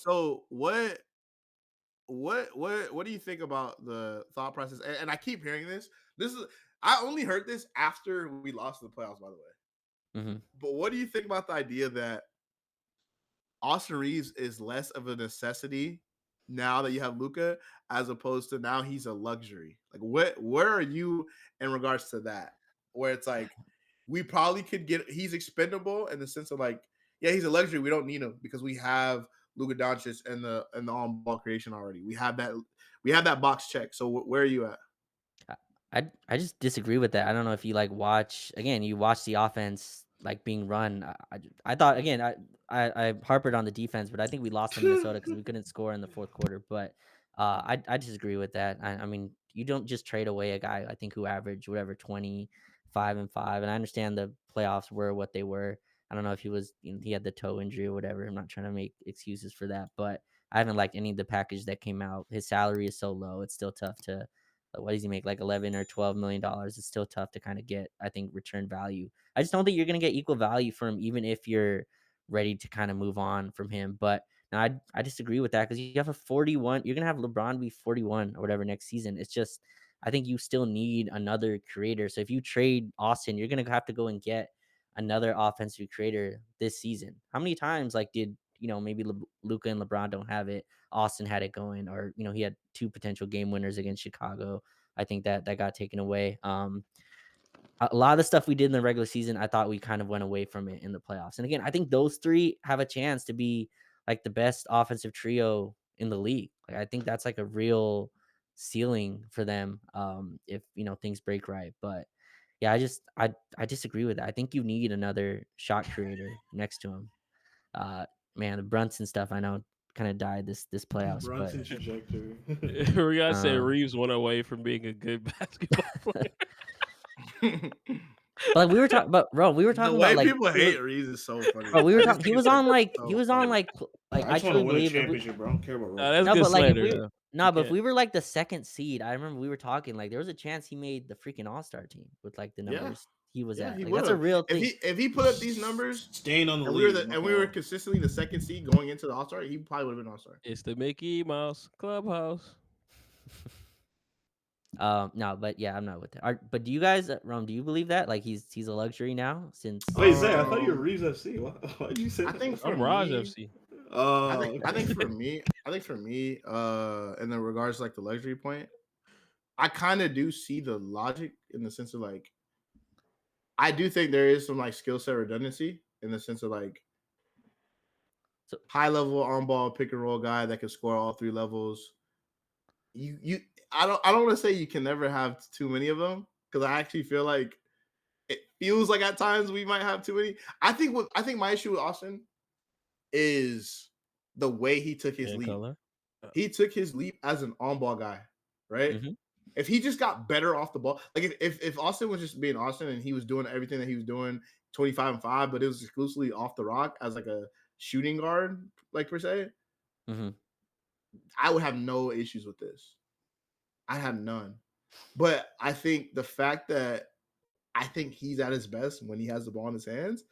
So what do you think about the thought process? And I keep hearing this. This is I only heard this after we lost the playoffs, by the way. Mhm. But what do you think about the idea that Austin Reeves is less of a necessity now that you have Luca, as opposed to now he's a luxury? Like, where are you in regards to that? Where it's like we probably could get he's expendable in the sense of like, yeah, he's a luxury. We don't need him because we have Luka Doncic and the on ball creation already. We have that box check. So where are you at? I I just disagree with that. I don't know if you like watch again. You watch the offense like being run. I thought again. I harped on the defense, but I think we lost to Minnesota because we couldn't score in the fourth quarter. But I disagree with that. I mean, you don't just trade away a guy. I think who averaged whatever 25-5, and I understand the playoffs were what they were. I don't know if he was he had the toe injury or whatever. I'm not trying to make excuses for that, but I haven't liked any of the package that came out. His salary is so low; it's still tough to what does he make, like 11 or $12 million? It's still tough to kind of get, I think, return value. I just don't think you're going to get equal value for him, even if you're ready to kind of move on from him. But now I disagree with that because you have a 41. You're going to have LeBron be 41 or whatever next season. It's just, I think you still need another creator. So if you trade Austin, you're going to have to go and get another offensive creator this season. How many times, like, did maybe Luca and LeBron don't have it? Austin had it going, or he had two potential game winners against Chicago. I think that got taken away. A lot of the stuff we did in the regular season, I thought we kind of went away from it in the playoffs. And again, I think those three have a chance to be like the best offensive trio in the league. Like I think that's like a real ceiling for them if things break right. But yeah, I disagree with that. I think you need another shot creator next to him. Uh, man, the Brunson stuff I know kind of died this playoffs, but Brunson trajectory. We gotta say uh, Reeves went away from being a good basketball player. but like we were talking, but bro, we were The talking about way like people hate Reeves is so funny. bro, we were I just talking. think it's like He so was on funny. like I I just want to truly win a believe if we championship, bro. I don't care about Nah, that's Rosen. good no, but like if slander. we Though. You no, but if can't. we were like the second seed, I remember we were talking like there was a chance he made the freaking All-Star team with like the Yeah, numbers he was yeah, at. he Like would that's a have. real thing. If he put up these numbers Staying on the and league. we were consistently the second seed going into the All Star, he probably would have been All Star. It's the Mickey Mouse Clubhouse. No, but yeah, I'm not with that. But do you guys, Rome? Do you believe that like he's a luxury now since? Wait, Zay, I thought you were Um, Reeves FC. Why did you say I think that? for I'm Raj me, FC. Oh, I think okay. for me, in the regards to like the luxury point, I kind of do see the logic in the sense of like I do think there is some like skill set redundancy in the sense of like So high level on ball pick and roll guy that can score all three levels. You I don't want to say you can never have too many of them because I actually feel like it feels like at times we might have too many. I think my issue with Austin is the way he took his In leap. color. He took his leap as an on ball guy, right? mhm. If he just got better off the ball, like if Austin was just being Austin and he was doing everything that he was doing 25-5, but it was exclusively off the rock as like a shooting guard, like per se, Mhm. I would have no issues with this. I have none. But I think the fact that I think he's at his best when he has the ball in his hands,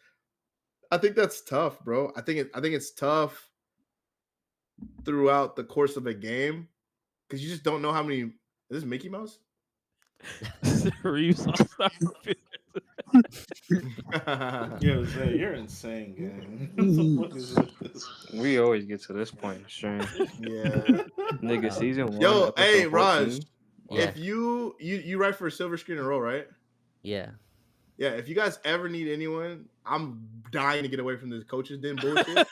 I think that's tough, bro. I think it's tough throughout the course of a game because you just don't know how many. Is this Mickey Mouse? Reeves All Star. Yo, Zay, you're insane, gang. What the fuck is this? We always get to this point in the stream. Yeah. Nigga, Um, season 1, Yo, hey episode Raj, 14. yeah, if you write for Silver Screen and Roll, right? yeah. Yeah, if you guys ever need anyone, I'm dying to get away from this coaches den bullshit.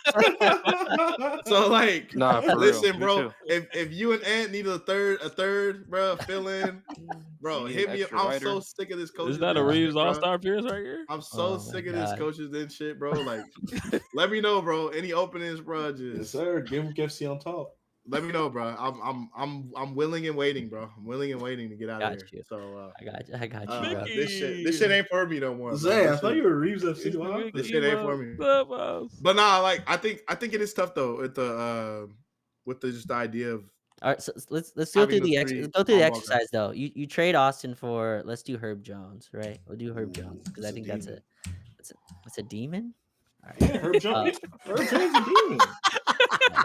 So like, Nah, for real. listen, Me bro. too. If you and Ant need a third, bro, fill in, You bro. need an Hit me up. extra I'm so writer? sick of this Is coaches that a den Uh, Reeves shit, All bro. Star appearance right here? I'm so oh my sick of this god. coaches den shit, bro. Like, let me know, bro. Any openings, bro? Yes, Just sir. Game of FC on top. let me know, bro. I'm willing and waiting, bro. I'm willing and waiting to get out of Got here. you. So I got you, bro. this shit Mickey. ain't for me no more, bro. Zay, I This thought shit you were Reeves FC. It's What the happened? this Mickey shit ain't for Mouse me. Clubhouse. But nah, like I think it is tough though with the just the idea of All right, so let's go having through the let's three go through the on ball guys. exercise though. You trade Austin for let's do Herb Jones, right? We'll do Herb Jones Ooh, because I it's a think demon. that's a demon. All right. Yeah, Herb Jones. Uh, Herb Jones is a demon. all right.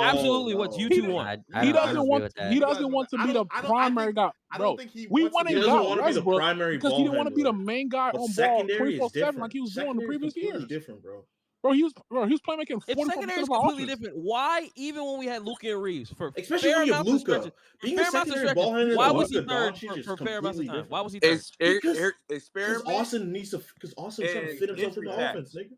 absolutely what you two want. I He don't doesn't agree want. with He that. He doesn't doesn't. want to I be the don't- I don't- I primary think- guy, I bro. don't think he We wants went to He and be. doesn't got want to be the Westbrook primary because ball he didn't want to be the handler. main guy But on ball secondary 24/7 is different. like he was doing the Secondary is previous completely years. different, bro. Bro, he was playmaking If 44% secondary is of our completely offense. different, why even when we had Luka and Reeves for Especially fair when you have amounts of Luka. stretches, Being fair a amounts of secondary stretches, ball handler why to was he Luka third Doncic is for fair amounts of completely time? different. Why was he third? Because Experiment Austin needs to, because Austin's trying to fit himself in injury the tax. offense, nigga.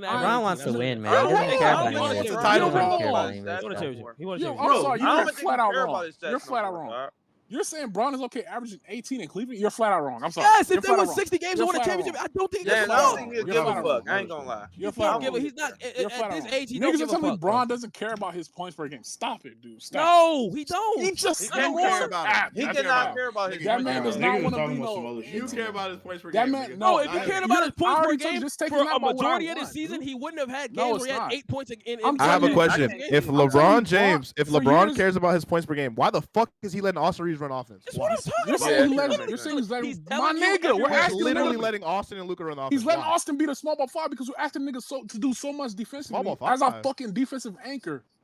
than LeBron average. wants to win, man. He He doesn't care care about about any of It's this. a He title doesn't ring. care about any of He this won a stuff. championship. He won a Yo, championship. I'm Bro, sorry, you I you're don't think he flat out care about wrong. his stats You're no flat out more, wrong. dog. You're saying Braun is okay averaging 18 in Cleveland? You're flat out wrong. I'm sorry. Yes, You're if they flat out won wrong. 60 games You're and won a flat out championship, wrong. I don't think You're he Yeah, gives and a I don't fuck. think he'll You're give flat a out fuck. wrong. I ain't gonna lie. You're He flat out don't give a. wrong. He's not You're flat at out this wrong. age. He Niggas don't are give a telling me fuck. Braun Bro. doesn't care about his points per game. Stop it, dude. Stop. No, he don't. He just He said can't it. care about him. Cap. He That's cannot cap. care about his Nigga, That points man per does game. not Niggas want to talking be about some no. other shit. You bro. care about his points per That game. man, nigga. no. No, if he Not cared him. about his I points per already told you, game just take for his nap a about what I majority of the want, season, dude. he wouldn't have had No, games it's where he had not. 8 points in. I'm I have a telling you, question. can't- If I'm telling you, LeBron James, if for LeBron years- cares about his points per game, why the fuck is he letting Austin Reeves run offense? That's Why? what I'm talking You're about. saying he Yeah, let. that makes You're saying he's letting. He's My telling you nigga, we're everywhere He's asking literally niggas. letting Austin and Luka run offense. He's letting Why? Austin beat a small ball five because we're asking niggas to do so much defensively ball as our five. fucking defensive anchor.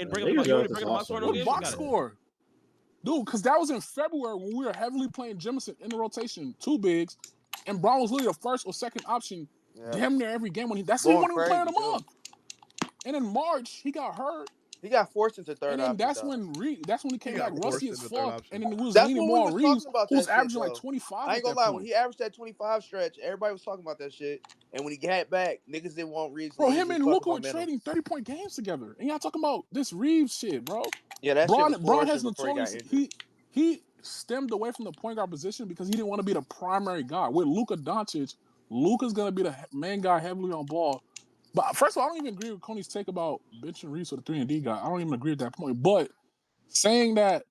and bring up the box. You want to bring up the box score? What box score? Dude, because that was in February when we were heavily playing Jemison in the rotation, 2 bigs, and Braun was literally the first or second option damn near every game when he wasn't even playing him up. And in March, he got hurt. He got forced into third and then option. that's when he came back rusty as fuck. And then we was That's leaning when we more on was Reaves, talking about who was that shit, averaging like though. 25 I ain't at gonna that lie, point. when he averaged that 25 stretch, everybody was talking about that shit. And when he got back, niggas didn't want Reaves. Bro, him and Luka were trading 30-point games together. And y'all talking about this Reaves shit, bro. Yeah, that shit was Braun has before he got notorious. injured. He stemmed away from the point guard position because he didn't want to be the primary guy. With Luka Doncic, Luka's gonna be the main guy heavily on ball. But first of all, I don't even agree with Coney's take about benching Reaves for the 3-and-D guy. I don't even agree at that point. But saying that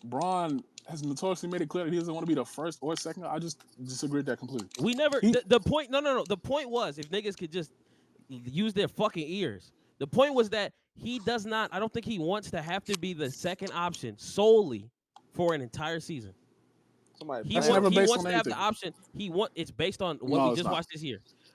Braun has notoriously made it clear that he doesn't want to be the first or second, I just disagree with that completely. We never the point. No. The point was if niggas could just use their fucking ears. The point was that he does not. I don't think he wants to have to be the second option solely for an entire season. He wants to have the option. It's based on what we just watched this year.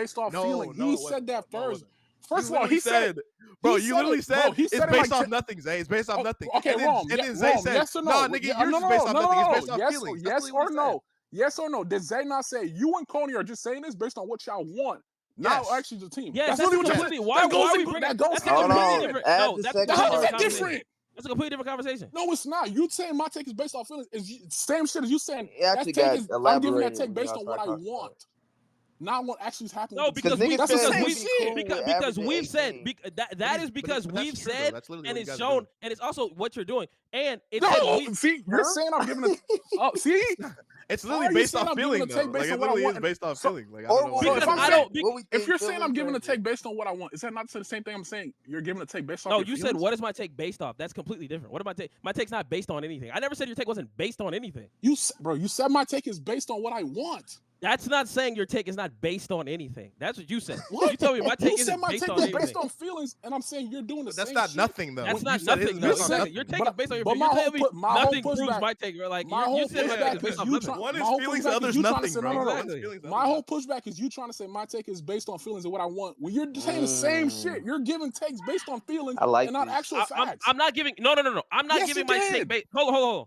based off No, feeling. no, He it said wasn't, that bro. No, it first. wasn't. First You of all, literally he said, bro, he you said literally it, said bro. He it's said it based like off nothing, Zay. It's based off nothing. okay, and wrong. then Yeah, Zay wrong. said, Yes or nah, no? nigga, Yeah, you're just based off nothing. It's based off Yes, feelings. That's yes literally or what he said. no? Yes or no? Did Zay not say you and Coney are just saying this based on what y'all want? Not Yes. actually the team. Yes, That's that's literally what completely. that Why are goes we to bringing? that goes That's to a Hold completely on. different. Add No, the that's a second How completely is different that part. conversation. different? That's a completely different conversation. No, it's not. You saying my take is based off feelings is same shit as you saying It that actually take got is I'm giving that elaborated take when based y'all on what started I talking about want, not what actually is happening No, with the team. Because because we niggas That's the said same he'll we be shit. cool with because averaging we've said 18. that is because But we've that's true, though. said That's literally and what you it's guys are shown doing. and it's also what you're doing and it said No, we. see, you're Huh? saying I'm giving a. Oh, see, It's how literally are you based saying off I'm giving feeling, a take though. based Like, on it what I literally want? is based off So, feeling. Like, I Or don't know what why. so we if I'm I saying, think. don't. What we if think you're saying feelings I'm giving a versus. take based on what I want, is that not the same thing I'm saying? You're giving a take based off No, your you said feelings? what is my take based off? That's completely different. What am I take? My take's not based on anything. I never said your take wasn't based on anything. Bro, you said my take is based on what I want. That's not saying your take is not based on anything. That's what you said. What? You told me my You take said isn't my based take on is based anything. on feelings, and I'm saying you're doing the But that's same not shit. nothing, though. That's You not said his nothing. is No, based on exactly. nothing. Your take is based on your But feelings. my You're telling me nothing whole proves pushback, my take. You're like my you whole said my take pushback is based is on you nothing. trying. One My is whole feelings, the pushback is other's you trying to nothing, say no, bro. no, no. One's Exactly. feelings, the My other's whole nothing. pushback is you trying to say my take is based on feelings and what I want. When you're saying the same shit, you're giving takes based on feelings I like and not this. actual facts. I'm not giving. No. I'm not Yes, you giving my take did. based. Hold on.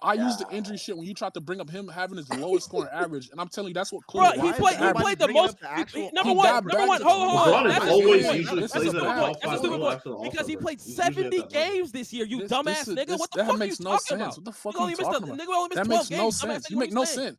Bro, I used the injury shit when you tried to bring up him having his lowest scoring average, and I'm telling you that's what Bro, Cleveland he Why is played. He nobody played the bringing most. up the actual Number He one. got Number back one. to- Hold on. LeBron is That's a always stupid point. usually This plays is at a bad. top That's a 5 stupid level point after the because All-Star he break. played He's usually at 70 that level. games this year. You This dumbass is nigga. this What the that fuck are you makes no talking sense. about? What the fuck Nigga are only you missed. talking about? Nigga only missed That 12 makes no games. Dumbass sense. nigga. You What make you no saying? sense.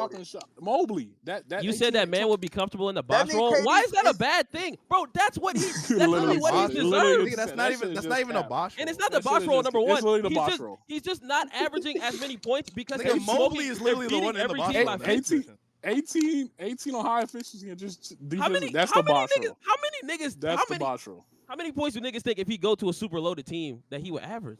loaded. shot. Mobley. That You said that man took- would be comfortable in the That box mean role. KD Why is that a is- bad thing, bro? That's what he. That's Literally literally what he box- literally deserves. it's- Nigga, that shit that's is not just even a cap. boss. And it's role. not the That shit box is role just- number it's one. literally the box role. He's just not averaging as many points because Nigga, he's Mobley smoking is and literally the beating one in the every box team role by in that 50. 18 on high efficiency and just defense. How many? That's How the many box niggas? role. How many niggas? That's How the many? box role. How many points do niggas think if he go to a super loaded team that he would average?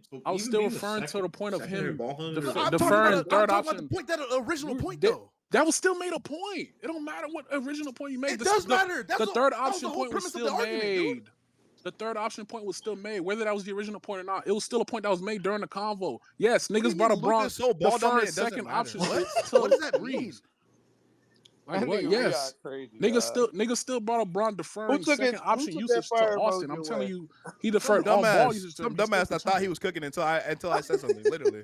I was even still being referring to the point of secondary him ball handler, defer- like, I'm talking deferring about, third the option. point, that original You- point that- though. That was still made a point. It don't matter what original point you made. It does matter. That's The the, third that was the option whole point was premise of the still argument, dude. made. The third option point was still made. Whether that was the original point or not, it was still a point that was made during the convo. Yes, What do niggas you brought mean a Braun Luka's so ball deferring dominant it doesn't second matter? option What? to What does that mean? Reaves. Like That what? nigga Yes. Rion crazy. Niggas still brought a Braun deferring second Who option took that usage to fire Austin. emoji I'm telling away? you, he Some deferred all ball usage to dumbass him. He still that thought he contended. was cooking until I said something. Literally.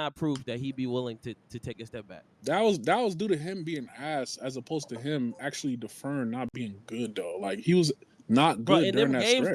cannot prove that he'd be willing to take a step back. That was due to him being ass, as opposed to him actually deferring not being good though. Like he was not Bro, good in during them that games,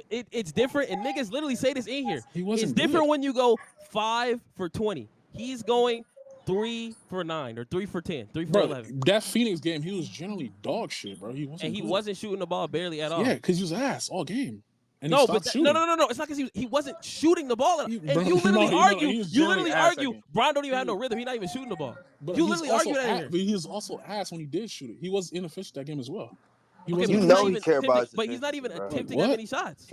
stretch. it's different. And niggas literally say this in here. He It's wasn't different good. when you go 5 for 20. He's going 3 for 9 or 3 for 10, 3 for Bro, 11. that Phoenix game, he was generally dog shit, bro. He wasn't And he good. wasn't shooting the ball barely at all. Yeah, because he was ass all game. And he No, but stopped shooting. no. It's not because he wasn't shooting the ball. And Bro, you literally argue. he was You generally literally ass argue. hacking. Bron don't even have no rhythm. He's not even shooting the ball. But You he's literally also argue that here. but he was also ass when he did shoot it. He was inefficient that game as well. He Okay, wasn't but You he's not know he even care about attempting. his But he's not even efficiency, bro. attempting What? that many shots.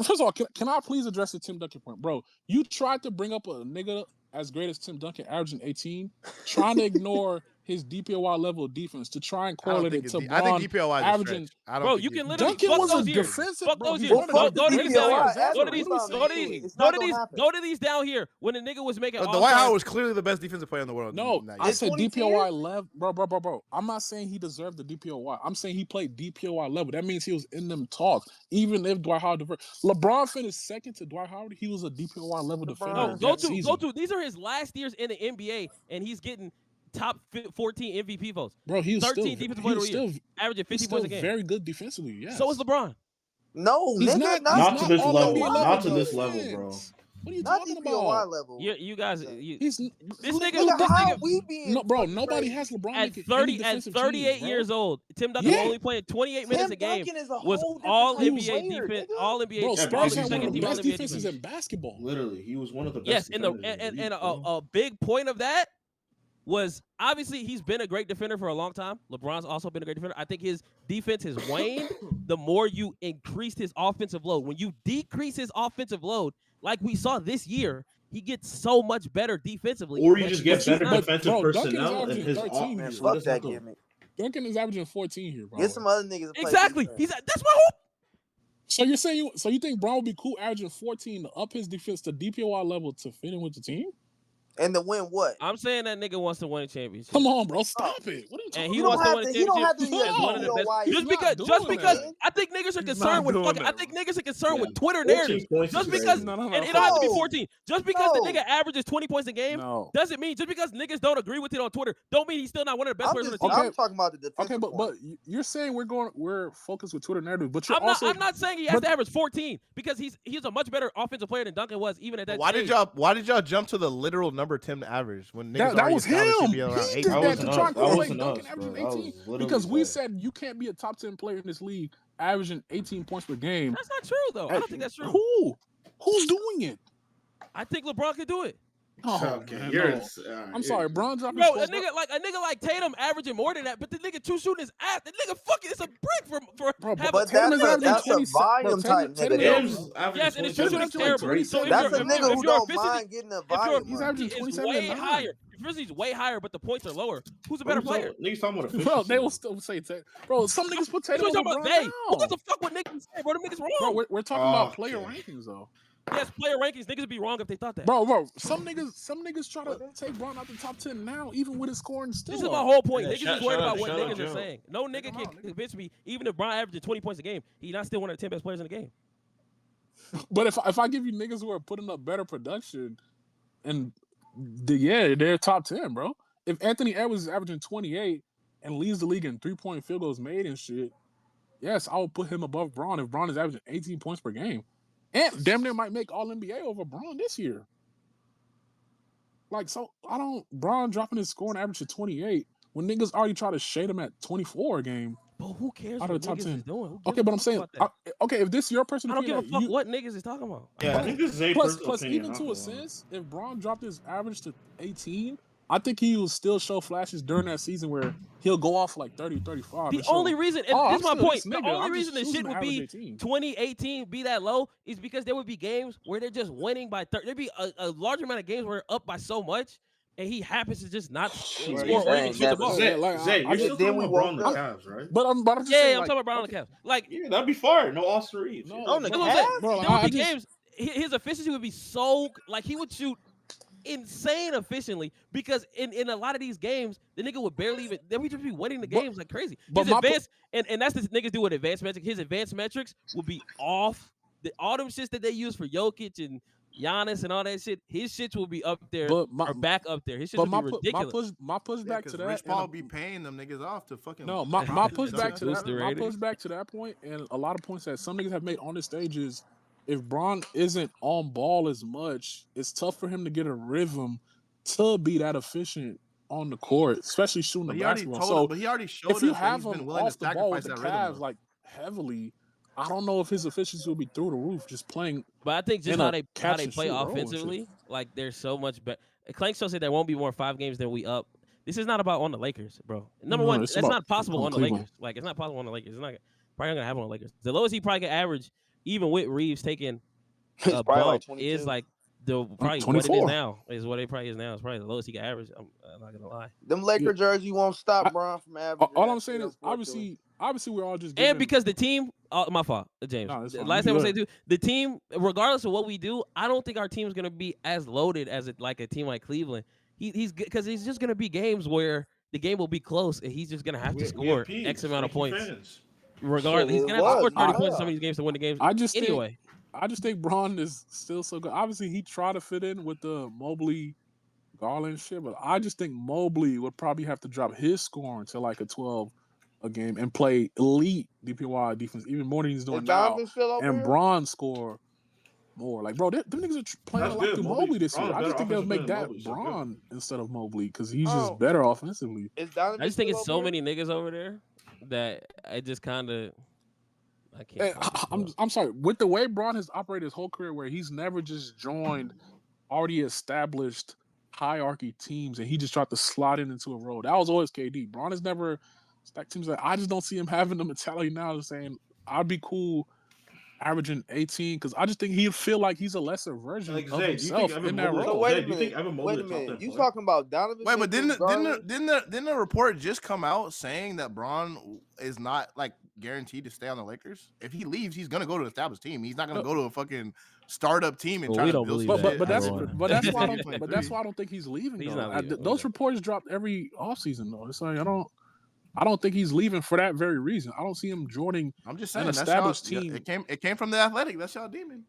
First of all, can I please address the Tim Duncan point, bro? You tried to bring up a nigga as great as Tim Duncan, averaging 18, trying to ignore his DPOY level of defense to try and I don't correlate think it it's to D- I think Bron DPOY is a averaging. stretch. I don't Bro, think you can it's- literally Duncan fuck was a those years. defensive Fuck bro. those He's years. one Well, of fuck the the Go to these greatest down here. DPOY. players ever. Go to What these. are you Every time Go to he saying? these. it's Go not to gonna these. happen. Go to these down here when the nigga was making. Dwight all-star. Howard was clearly the best defensive player in the world. No, in that I year. said 2010? DPOY level, bro. I'm not saying he deserved the DPOY. I'm saying he played DPOY level. That means he was in them talks. Even if Dwight Howard LeBron finished second to Dwight Howard, he was a DPOY level defender No, LeBron go that to season. These are his last years in the NBA, and he's getting top 14 MVP votes. Bro, he was 13 still defensive player of the year, averaging 50 he's points still a game. very good defensively. Yes. So is LeBron. No, He's nigga, not Not to this all level. NBA Not to level this level, bro. defense. What are you not talking DPOY about? level. You guys, He's this nigga, Nigga, this how nigga we being no, bro. fucking Nobody crazy? has LeBron at making 30 any at defensive 38 teams, bro. years old, Tim Duncan Yeah. only playing 28 minutes a Tim game. Duncan is a Was whole different all type of NBA player, defense, nigga. all NBA, Bro, Yeah, Spurs because had he's one one of the of the best all NBA defenses defense. in basketball. Literally, he was one of the best. Yes, and defenders in the league, bro. a big point of that was obviously he's been a great defender for a long time. LeBron's also been a great defender. I think his defense has waned the more you increased his offensive load. When you decrease his offensive load, like we saw this year, he gets so much better defensively. Or you that just you- get better But, defensive bro, Duncan is personnel, and averaging his 13 Man, here. what fuck does that do? gimmick. Duncan is averaging 14 here, bro. Get some other niggas to play Exactly. defense. That's my hope. So you're saying you think Brown would be cool averaging 14 to up his defense to DPOY level to fit in with the team? And to win what? I'm saying that nigga wants to win a championship. Come on, bro. Stop it. What are you talking And he You about? wants to win a he don't have to championship be as one of the best. DPOY. He's Just not because, doing that. I think niggas are He's concerned not with doing fucking. I that, think niggas are concerned with Yeah. Twitter 14 narratives. points Just is because, crazy. No. and it don't have to be No. 14. Just because the No. nigga averages 20 points a game No. doesn't mean just because niggas don't agree with it on Twitter don't mean he's still not one of the best players on the team. Okay. I'm talking about the defensive Okay, but point. you're saying we're focused with Twitter narrative, but you're I'm also not saying he has to average 14 because he's a much better offensive player than Duncan was even at that Why stage. did y'all jump to the literal number Tim to average when niggas that already was established him. he'd be around He 8? did That that wasn't to try us. and That correlate wasn't Duncan us, averaging bro. That 18 was literally because we Zay. said you can't be a top 10 player in this league averaging 18 points per game. That's not true though. I don't think that's true. Who's doing it? I think LeBron could do it. Oh, Okay, man, you're. no. I'm sorry, Bron dropped Bro, his a nigga like Tatum averaging more than that, but the nigga two shooting his ass. The nigga fucking it's a brick for Bro, having But Tatum is averaging that's a 27. volume type nigga. Tatum though. James averaging yes, and his 27 shooting Tatum's is like terrible. 27. So if That's your a nigga who if your don't efficiency, mind getting a if your volume. He's averaging is 27 way and 9. higher, if efficiency's way higher, but the points are lower, who's a better player? Niggas talking about efficiency. Bro, they will still say Tatum. Bro, some niggas put That's Tatum what over I'm talking Bron about. Who gives now. a fuck what niggas say, bro? Them niggas wrong. Bro, we're talking about player Okay. rankings though. Yes, player rankings. Niggas would be wrong if they thought that. Bro, some niggas try to take Bron out the top 10 now, even with his scoring still. This is my whole point. Niggas shut is worried up, about what shut up, niggas are Joe. saying. No nigga can convince me, even if Bron averages 20 points a game, he's not still one of the 10 best players in the game. But if I give you niggas who are putting up better production, and they're top 10, bro. If Anthony Edwards is averaging 28 and leads the league in 3-point field goals made and shit, yes, I would put him above Bron if Bron is averaging 18 points per game. And damn near might make All NBA over Bron this year. Like, so Bron dropping his scoring average to 28 when niggas already try to shade him at 24 a game. But who cares Out what of the top niggas 10. is doing? Who gives Okay, a but I'm fuck saying, about that? okay, if this is your personal I don't give a opinion, fuck what niggas is talking about. Yeah, I think this is a plus, personal opinion. even not to the a one. sense, if Bron dropped his average to 18, I think he will still show flashes during that season where he'll go off like 30, 35. The and show, only reason, and "Oh, this is I'm my still point, this the nigga. only I'm reason just the shit choosing would to be average 18." 2018 be that low is because there would be games where they're just winning by 30. There'd be a large amount of games where they're up by so much, and he happens to just not score or even shoot the ball. Zay, like, Zay, I you're just- still then talking we about Bron the woke Cavs, right? But I'm just Yeah, saying, I'm like, talking about Brown on the Cavs. Like, Yeah, that'd be fire. No Austin Reeves. No, Yeah. On the that's what I'm saying. Cavs? Bro, There would I be just- games. His efficiency would be so like he would shoot insane efficiently because in a lot of these games the nigga would barely even they would just be winning the games like crazy. but His my advanced and that's the niggas do with advanced metrics. His advanced metrics would be off. All them shits that they use for Jokic and Giannis and all that shit, his shits will be up there But or back up there. His shits but will be ridiculous. my pushback to that. Rich and Paul I'm- be paying them niggas off to fucking. No, my pushback to Boost the that. My rating. pushback to that point, and a lot of points that some niggas have made on this stage is, if Bron isn't on ball as much, it's tough for him to get a rhythm to be that efficient on the court, especially shooting But the he already basketball. told So him, but he already showed if you us that have he's been him willing off to the ball with sacrifice the that rhythm. Cavs like heavily, I don't know if his efficiency will be through the roof just playing But I think just in how a they catch and play shoot role and shit. offensively, like there's so much better. Clank still said there won't be more 5 games than we up. This is not about on the Lakers, bro. Number No, one, it's that's about not possible on on the Cleveland. Lakers. Like it's not possible on the Lakers. It's not probably not gonna happen on the Lakers. The lowest he probably can average, even with Reaves taking It's a probably like bump, 22. is like the probably what it is 24. now. Is what it probably is now. It's probably the lowest he can average. I'm not gonna lie. Them Laker jersey won't stop I- Bron from averaging. All that I'm saying shit, is unfortunately. obviously we're all just And giving. because the team, my fault, James. No, it's The fine. last You thing I'm good. saying too, the team, regardless of what we do, I don't think our team's gonna be as loaded as like a team like Cleveland. He's because he's just gonna be games where the game will be close and he's just gonna have to We have score peas. X amount of Thank you, points. fans. Regardless, Shit, he's it gonna have to score was in the 30 points in some playoffs. of these games to win the games. I just Anyway, think Bron is still so good. Obviously, he tried to fit in with the Mobley Garland shit, but I just think Mobley would probably have to drop his scoring to like a 12 a game and play elite DPY defense even more than he's Is doing now. Donovan still over And here? Bron score more. Like, bro, them niggas are playing That's a lot good. through Mobley- Mobley this Bron's year. I better just think they'll offensive make player than that Mobley, so good. Bron instead of Mobley because he's Oh. just better offensively. Is Donovan I just think still it's so over many niggas over there that I just kind of I can't. Hey, fucking keep up. I'm sorry. With the way Bron has operated his whole career, where he's never just joined already established hierarchy teams and he just tried to slot in into a role. That was always KD. Bron has never stacked teams. Like, I just don't see him having the mentality now of saying, I'd be cool averaging 18 because I just think he'd feel like he's a lesser version Like of Zay, do you think himself Evan in that Mobley? So role. wait Zay, a do you think minute. Evan Mobley Wait a a top 10 minute. You player? talking about Donovan? Wait, but Mitchell, Garland? didn't the report just come out saying that Braun is not like guaranteed to stay on the Lakers? If he leaves, he's gonna go to an established team. He's not gonna go to a fucking startup team and Well, try we to don't build believe some that. shit. But I that's don't wanna- but that's why I don't 2023. but that's why I don't think he's leaving He's though. not leaving, Those okay. reports dropped every offseason though. It's like I don't think he's leaving for that very reason. I don't see him joining I'm just an saying that's established y'all, team. it came from the Athletic. That's y'all demon.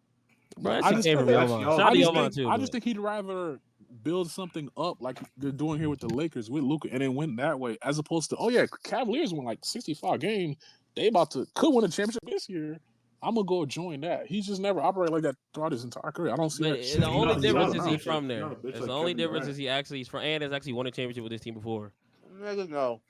Bro, that I shit just- came from That's Yovan. y'all- Shout out to I just Yovan think too. I just think he'd rather build something up like they're doing here with the Lakers with Luka and then win that way, as opposed to Cavaliers won like 65 games. They could win a championship this year. I'm gonna go join that. He's just never operated like that throughout his entire career. I don't see But that shit. the only not- difference he's is not he a bitch from like- there. he's not a bitch That's like the only Kevin difference Durant. is he's from and has actually won a championship with this team before. Niggas know.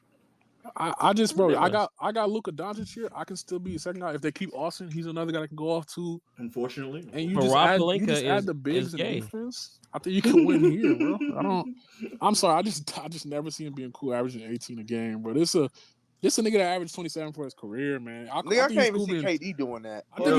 I just, bro, I difference. got Luka Doncic here. I can still be a second guy. If they keep Austin, he's another guy that can go off too. Unfortunately. And you But just Rob add Pelinka is the bigs and gay. defense. I think you can win here, bro. I'm sorry. I just never see him being cool, averaging 18 a game, bro. This a nigga that averaged 27 for his career, man. I Nigga, I think he's can't even cool see being. KD doing that. I think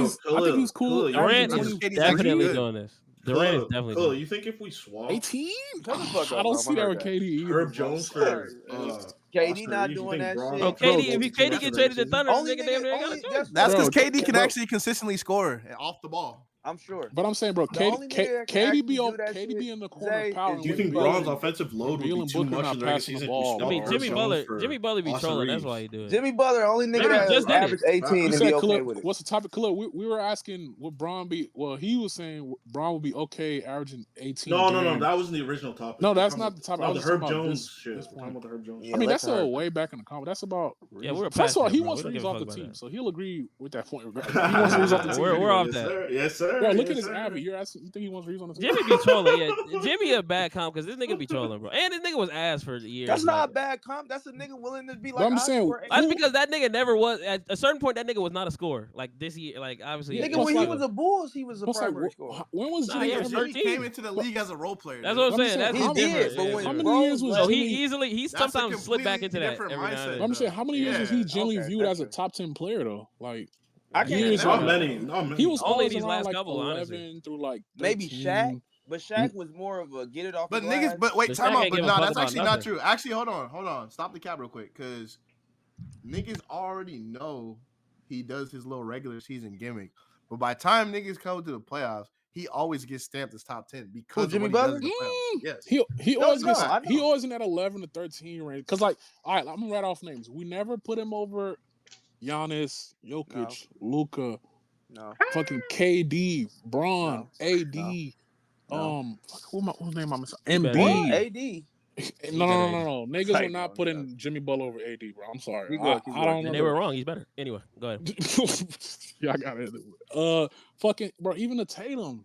he's cool. Khalil, Durant averaging is 20 KD's actually definitely good. doing this. Durant is definitely Khalil, doing you think if we swap 18? Shut the fuck I up, don't bro. see I that heard with that. KD either. Herb bro. Jones Sorry, for man. KD Austin not Reaves, you doing think that Bron- shit. Bro, Bro, KD, if KD get traded to Thunder, Only nigga, damn near nigga, ain't got a only choice. That's because Bro, KD can bro. actually consistently score off the ball. I'm sure. But I'm saying, bro, The only nigga that can KD actually be do that KD shit, be in the corner Zay, of power. is Do you when think Jimmy Beal Bron's and- offensive load would Beal be and too Booker much not in the regular passing the season? ball, I mean, bro. Jimmy Butler be Austin trolling. That's Reaves? why he do it. Jimmy Butler, only nigga Maybe that just did it. average 18 You and said, be okay with it. what's the topic? Khalil, we were asking what Bron be. Well, he was saying Bron would be okay averaging 18 a No, game. that wasn't the original topic. No, We're that's talking not about- the topic. No, I the was just talking Herb about Jones this shit. We're talking point. about the Herb Jones. Yeah, I mean, let that's the Herb- way back in the comment. That's about Yeah, we're First past of all, that, he bro. wants We don't Reeves give a off fuck the about team, that. so he'll agree with that point. Regardless. He wants Reeves off the team. We're off yes, that. Sir. Yes, sir. Bro, look yes, at his sir. Abby. You think he wants Reeves on the team? Jimmy be trolling. Yeah, Jimmy a bad comp because this nigga be trolling, bro. And this nigga was ass for years. That's not like, a bad comp. That's a nigga willing to be But like, I'm just saying, that's because that nigga never was. At a certain point, that nigga was not a scorer. Like this year, like obviously. Yeah, nigga, plus, when he like- was a Bulls, he was a Plus, like, primary scorer. when was Nah, Jimmy he ever? was Jimmy 13. came into the league as a role player. That's dude. what I'm I'm saying. just That's saying, his He difference. did, but Yeah, when How many Bron years was left- so Jimmy? he easily That's a sometimes slip back completely into that different every now mindset, and I'm then. just saying, how many years was he Yeah. generally Okay, viewed that's as a true. top 10 player though? Like I can't years even ago. Not many. He was Only always these around last like couple, 11 honestly. through like 13. maybe Shaq, but Shaq was more of a get it off But the glass. niggas, but wait, But time Shaq out. ain't But give a no, fuck that's about actually not nothing. true. Actually, hold on. Stop the cap real quick, because niggas already know he does his little regular season gimmick. But by the time niggas come to the playoffs, he always gets stamped as top 10 because of Jimmy what he does Butler? in the playoffs. Yes. He No, always no, gets I he know. always in that 11 to 13 range. Cause like, all right, I'm gonna write off names. We never put him over Giannis, Jokic, Luka, No, fucking KD, Braun, No. AD, No. whose name I'm missing? He better MB. than AD. No. Niggas Like, are not no, putting Jimmy Butler over AD, bro. I'm sorry. Keep going, I keep don't going. And they remember. were wrong. He's better. Anyway, go ahead. Yeah, I got it. Fucking bro, even the Tatum.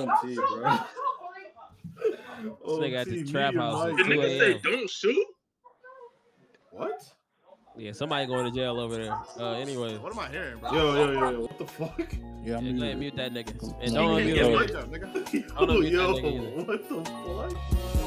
OMT, bro. This nigga at the OMT, trap mute house your at The mic, 2 nigga say a.m. don't shoot. What? Yeah, somebody going to jail over there. Anyway, What am I hearing, bro? Yo, what the fuck? Yeah, I'm yeah, go ahead, muted. mute that nigga. Come And on, don't Hey, mute unmute get him the it. either. mic up, nigga. Don't unmute that Yo, nigga either. what the fuck?